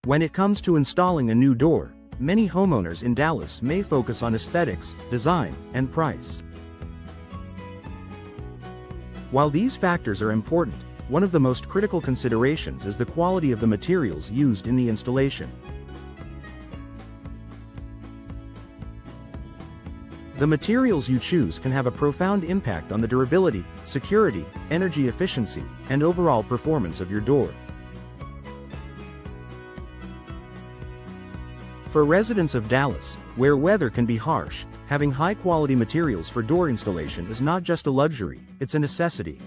When it comes to installing a new door, many homeowners in Dallas may focus on aesthetics, design, and price. While these factors are important, one of the most critical considerations is the quality of the materials used in the installation. The materials you choose can have a profound impact on the durability, security, energy efficiency, and overall performance of your door. For residents of Dallas, where weather can be harsh, having high-quality materials for door installation is not just a luxury, it's a necessity.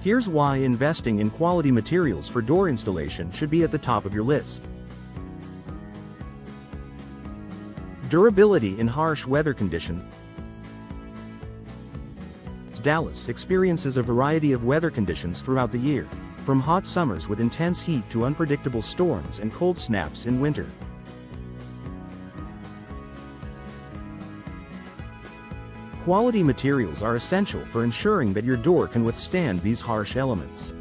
Here's why investing in quality materials for door installation should be at the top of your list. Durability in harsh weather conditions. Dallas experiences a variety of weather conditions throughout the year, from hot summers with intense heat to unpredictable storms and cold snaps in winter. Quality materials are essential for ensuring that your door can withstand these harsh elements.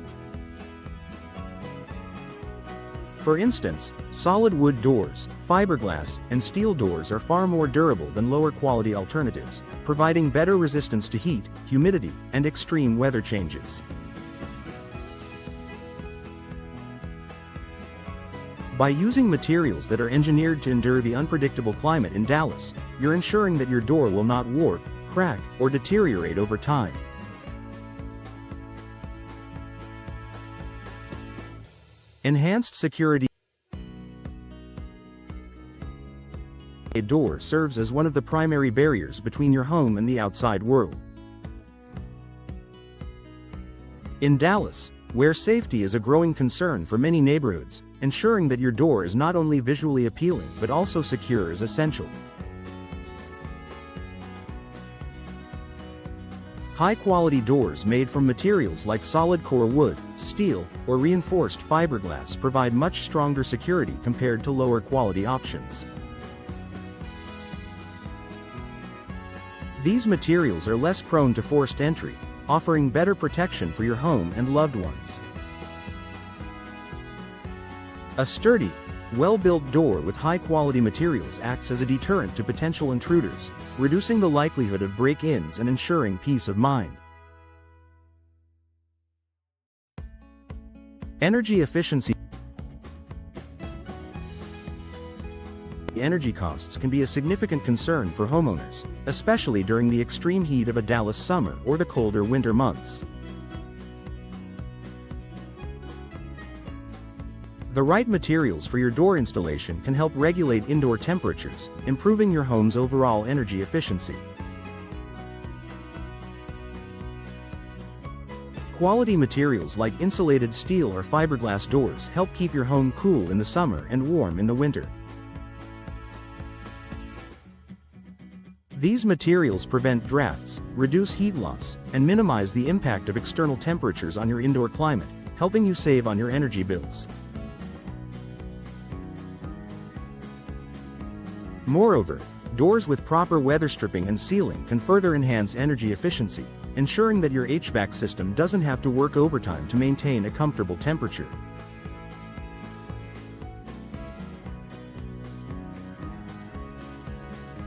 For instance, solid wood doors, fiberglass, and steel doors are far more durable than lower-quality alternatives, providing better resistance to heat, humidity, and extreme weather changes. By using materials that are engineered to endure the unpredictable climate in Dallas, you're ensuring that your door will not warp, crack, or deteriorate over time. Enhanced security. A door serves as one of the primary barriers between your home and the outside world. In Dallas, where safety is a growing concern for many neighborhoods, ensuring that your door is not only visually appealing but also secure is essential. High-quality doors made from materials like solid core wood, steel, or reinforced fiberglass provide much stronger security compared to lower-quality options. These materials are less prone to forced entry, offering better protection for your home and loved ones. A sturdy, well-built door with high-quality materials acts as a deterrent to potential intruders, reducing the likelihood of break-ins and ensuring peace of mind. Energy efficiency. Energy costs can be a significant concern for homeowners, especially during the extreme heat of a Dallas summer or the colder winter months. The right materials for your door installation can help regulate indoor temperatures, improving your home's overall energy efficiency. Quality materials like insulated steel or fiberglass doors help keep your home cool in the summer and warm in the winter. These materials prevent drafts, reduce heat loss, and minimize the impact of external temperatures on your indoor climate, helping you save on your energy bills. Moreover, doors with proper weather stripping and sealing can further enhance energy efficiency, ensuring that your HVAC system doesn't have to work overtime to maintain a comfortable temperature.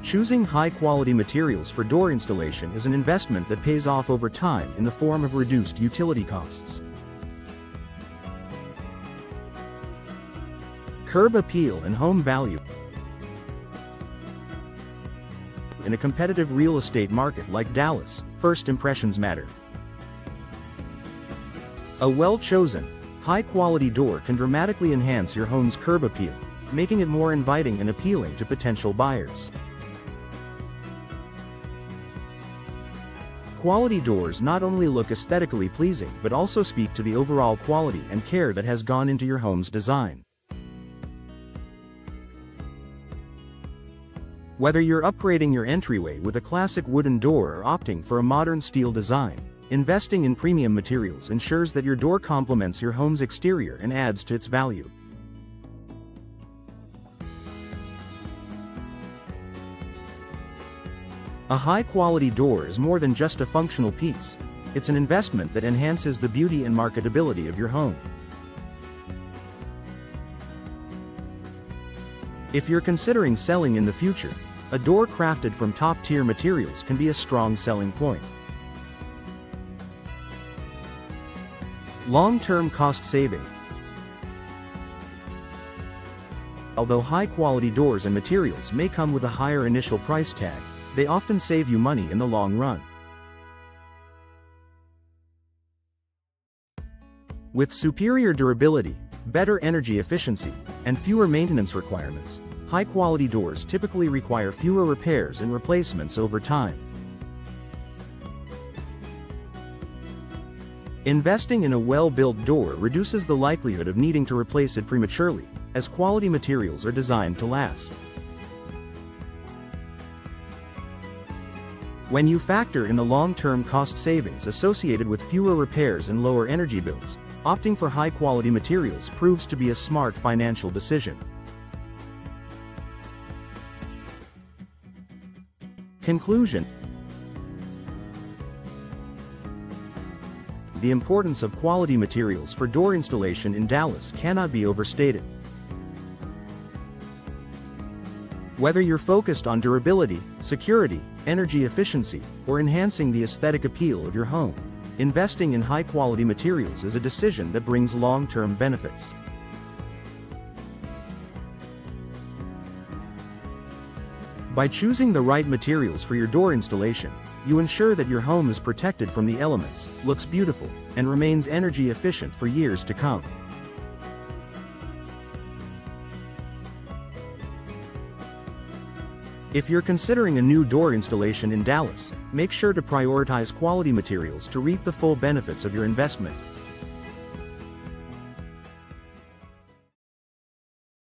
Choosing high-quality materials for door installation is an investment that pays off over time in the form of reduced utility costs. Curb appeal and home value. In a competitive real estate market like Dallas, first impressions matter. A well-chosen, high-quality door can dramatically enhance your home's curb appeal, making it more inviting and appealing to potential buyers. Quality doors not only look aesthetically pleasing but also speak to the overall quality and care that has gone into your home's design. Whether you're upgrading your entryway with a classic wooden door or opting for a modern steel design, investing in premium materials ensures that your door complements your home's exterior and adds to its value. A high-quality door is more than just a functional piece. it's an investment that enhances the beauty and marketability of your home. If you're considering selling in the future, a door crafted from top-tier materials can be a strong selling point. Long-term cost saving. Although high-quality doors and materials may come with a higher initial price tag, they often save you money in the long run. With superior durability, better energy efficiency, and fewer maintenance requirements, high-quality doors typically require fewer repairs and replacements over time. Investing in a well-built door reduces the likelihood of needing to replace it prematurely, as quality materials are designed to last. When you factor in the long-term cost savings associated with fewer repairs and lower energy bills, opting for high-quality materials proves to be a smart financial decision. Conclusion. The importance of quality materials for door installation in Dallas cannot be overstated. Whether you're focused on durability, security, energy efficiency, or enhancing the aesthetic appeal of your home, investing in high-quality materials is a decision that brings long-term benefits. By choosing the right materials for your door installation, you ensure that your home is protected from the elements, looks beautiful, and remains energy efficient for years to come. If you're considering a new door installation in Dallas, make sure to prioritize quality materials to reap the full benefits of your investment.